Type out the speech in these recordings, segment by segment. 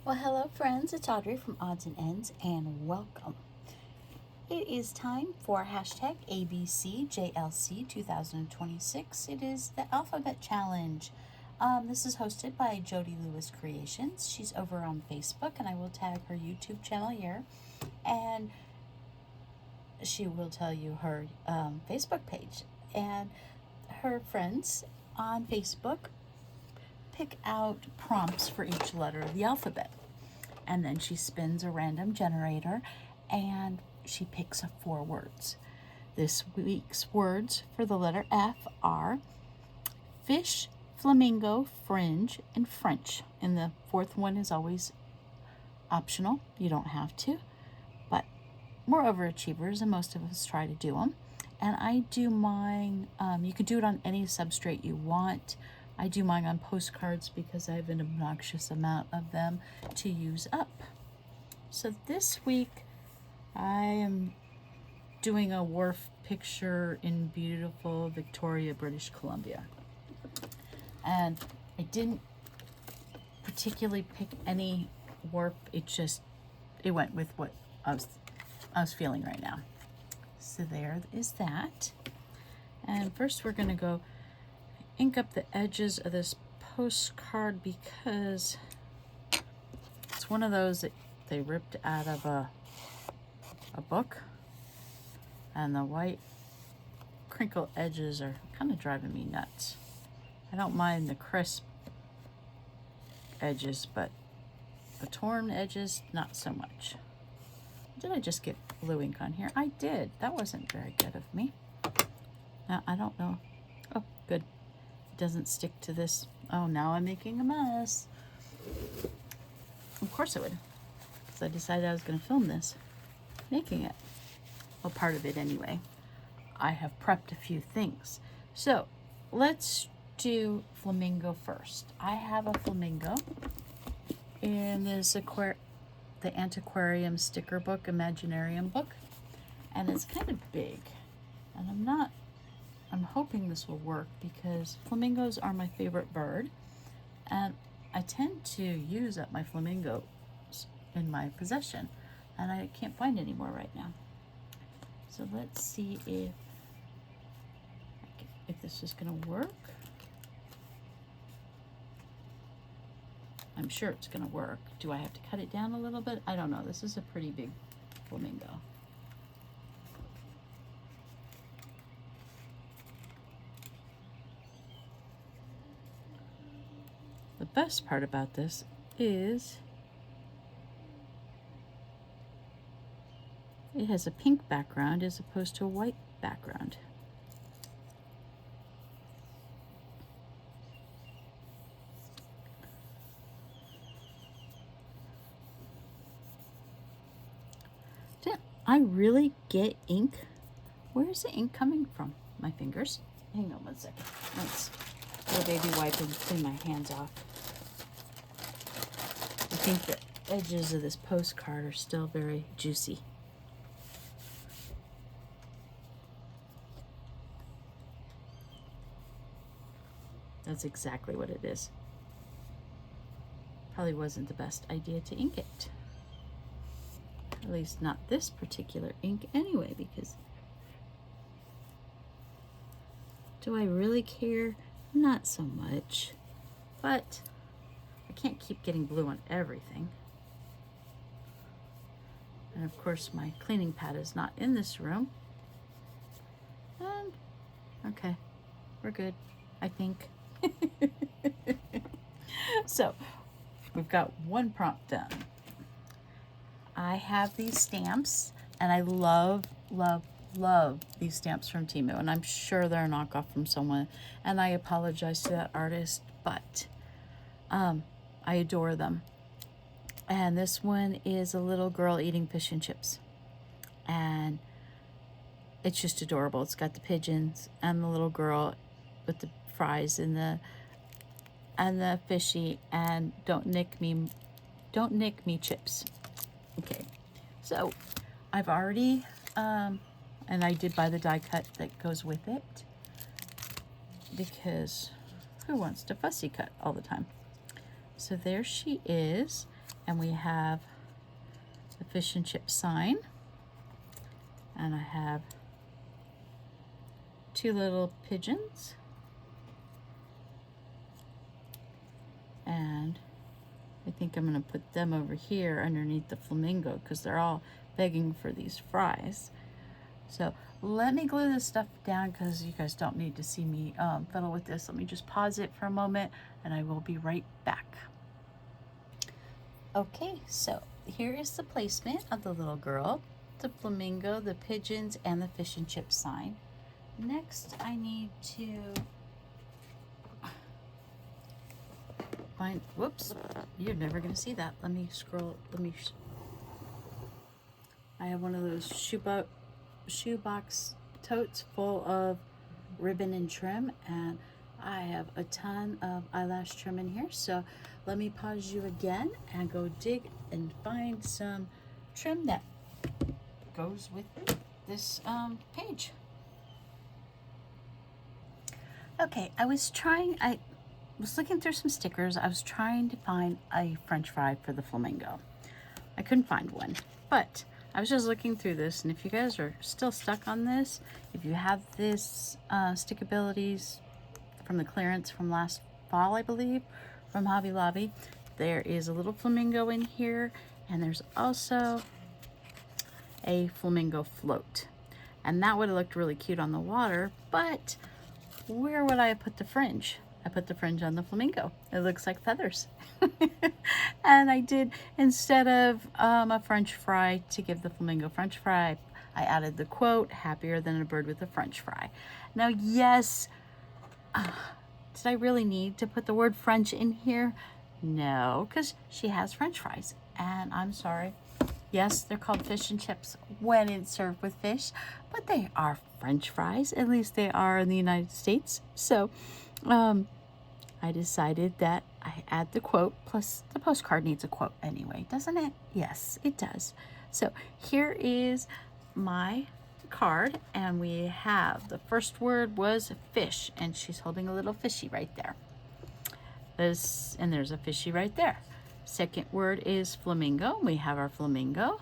Well, hello, friends. It's Audrey from Odds and Ends, and welcome. It is time for hashtag ABCJLC 2026. It is the Alphabet Challenge. This is hosted by Jody Lewis Creations. She's over on Facebook, and I will tag her YouTube channel here. And she will tell you her Facebook page. And her friends on Facebook pick out prompts for each letter of the alphabet. And then she spins a random generator and she picks up 4 words. This week's words for the letter F are fish, flamingo, fringe, and French. And the 4th one is always optional. You don't have to. But we're overachievers and most of us try to do them. And I do mine, you can do it on any substrate you want. I do mine on postcards because I have an obnoxious amount of them to use up. So this week I am doing a wharf picture in beautiful Victoria, British Columbia. And I didn't particularly pick any wharf, it went with what I was feeling right now. So there is that. And first we're gonna go ink up the edges of this postcard because it's one of those that they ripped out of a book, and the white crinkle edges are kind of driving me nuts. I don't mind the crisp edges, but the torn edges, not so much. Did I just get blue ink on here? I did. That wasn't very good of me. Now, I don't know. Oh, good. Doesn't stick to this. Oh, now I'm making a mess. Of course I would, because I decided I was going to film this, making it. Well, part of it anyway. I have prepped a few things. So let's do flamingo first. I have a flamingo in this the Antiquarium sticker book, Imaginarium book, and it's kind of big. And I'm hoping this will work because flamingos are my favorite bird, and I tend to use up my flamingos in my possession, and I can't find any more right now. So let's see if this is going to work. I'm sure it's going to work. Do I have to cut it down a little bit? I don't know. This is a pretty big flamingo. The best part about this is it has a pink background as opposed to a white background. Did I really get ink? Where is the ink coming from? My fingers? Hang on 1 second. Let's go baby wipe and clean my hands off. I think the edges of this postcard are still very juicy. That's exactly what it is. Probably wasn't the best idea to ink it. At least not this particular ink anyway, because do I really care? Not so much. But I can't keep getting blue on everything. And of course my cleaning pad is not in this room. And okay, we're good, I think. So we've got one prompt done. I have these stamps, and I love these stamps from Temu, and I'm sure they're a knockoff from someone, and I apologize to that artist, but I adore them. And this one is a little girl eating fish and chips, and it's just adorable. It's got the pigeons and the little girl with the fries and the fishy, and don't nick me chips. Okay, so I've already and I did buy the die cut that goes with it, because who wants to fussy cut all the time? So there she is, And we have the fish and chip sign. And I have 2 little pigeons. And I think I'm going to put them over here underneath the flamingo because they're all begging for these fries. So let me glue this stuff down because you guys don't need to see me fiddle with this. Let me just pause it for a moment and I will be right back. Okay, so here is the placement of the little girl, the flamingo, the pigeons, and the fish and chip sign. Next, I need to find, whoops, you're never going to see that. Let me scroll, I have one of those shoebox totes full of ribbon and trim, and I have a ton of eyelash trim in here. So let me pause you again and go dig and find some trim that goes with this page. Okay, I was looking through some stickers. I was trying to find a French fry for the flamingo. I couldn't find one, but I was just looking through this, and if you guys are still stuck on this, if you have this Stickabilities from the clearance from last fall, I believe, from Hobby Lobby, there is a little flamingo in here, and there's also a flamingo float. And that would have looked really cute on the water, but where would I have put the fringe? I put the fringe on the flamingo. It looks like feathers. And I did, instead of a French fry to give the flamingo French fry, I added the quote, "Happier than a bird with a French fry." Now, yes, did I really need to put the word French in here? No, because she has French fries. And I'm sorry. Yes, they're called fish and chips when it's served with fish, but they are French fries. At least they are in the United States. So I decided that I add the quote, plus the postcard needs a quote anyway, doesn't it? Yes, it does. So here is my card, and we have, the first word was fish, and she's holding a little fishy right there. And there's a fishy right there. Second word is flamingo. We have our flamingo.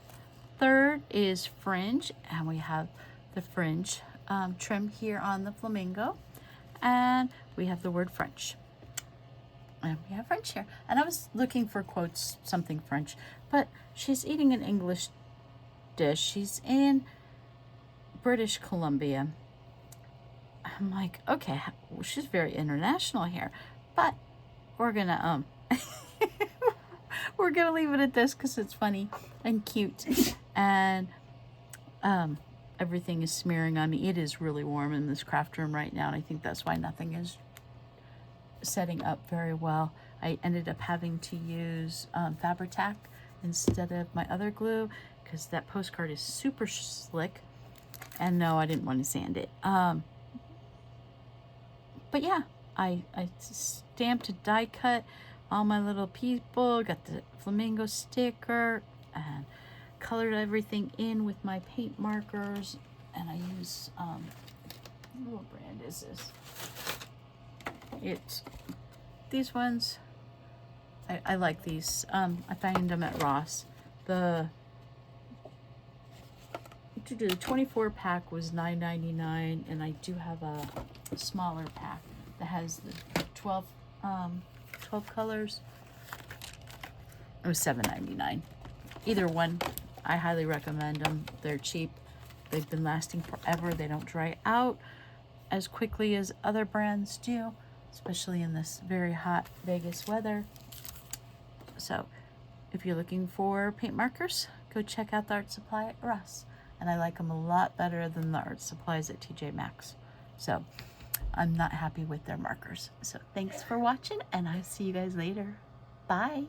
Third is fringe, and we have the fringe trim here on the flamingo. And we have the word French. And we have French here. And I was looking for quotes, something French, but she's eating an English dish. She's in British Columbia. I'm like, okay, well, she's very international here, but we're gonna we're gonna leave it at this because it's funny and cute, and everything is smearing on me. It is really warm in this craft room right now, and I think that's why nothing is setting up very well. I ended up having to use Fabri-Tac instead of my other glue because that postcard is super slick, and no, I didn't want to sand it. But yeah, I stamped, die cut all my little people, got the flamingo sticker, and colored everything in with my paint markers. And I use, what brand is this? It's these ones. I like these. I find them at Ross. The 24 pack was $9.99, and I do have a smaller pack that has the 12 colors. It was $7.99. Either one, I highly recommend them. They're cheap. They've been lasting forever. They don't dry out as quickly as other brands do, especially in this very hot Vegas weather. So if you're looking for paint markers, go check out the art supply at Ross. And I like them a lot better than the art supplies at TJ Maxx. So I'm not happy with their markers. So thanks for watching, and I'll see you guys later. Bye.